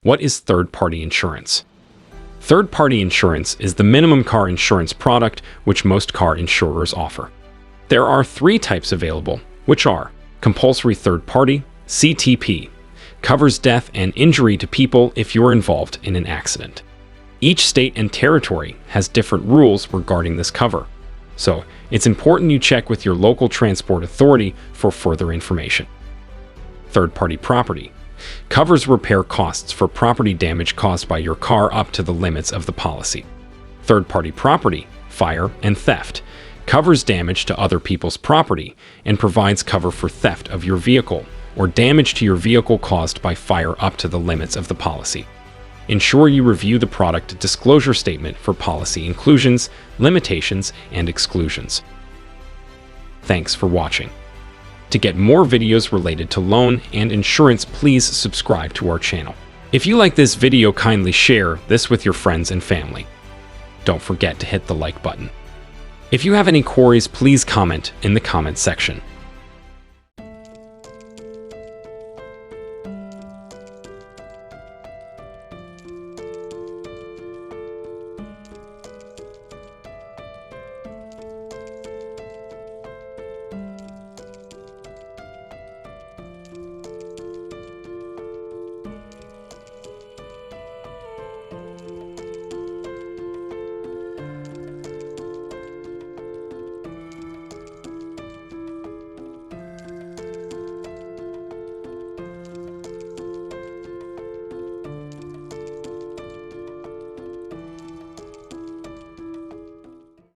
What is third-party insurance? Third-party insurance is the minimum car insurance product which most car insurers offer. There are three types available, which are compulsory third-party, CTP, covers death and injury to people if you're involved in an accident. Each state and territory has different rules regarding this cover, so it's important you check with your local transport authority for further information. Third-party property covers repair costs for property damage caused by your car up to the limits of the policy. Third-party property, fire and theft, covers damage to other people's property and provides cover for theft of your vehicle or damage to your vehicle caused by fire up to the limits of the policy. Ensure you review the product disclosure statement for policy inclusions, limitations, and exclusions. Thanks for watching. To get more videos related to loan and insurance, please subscribe to our channel. If you like this video, kindly share this with your friends and family. Don't forget to hit the like button. If you have any queries, please comment in the comment section.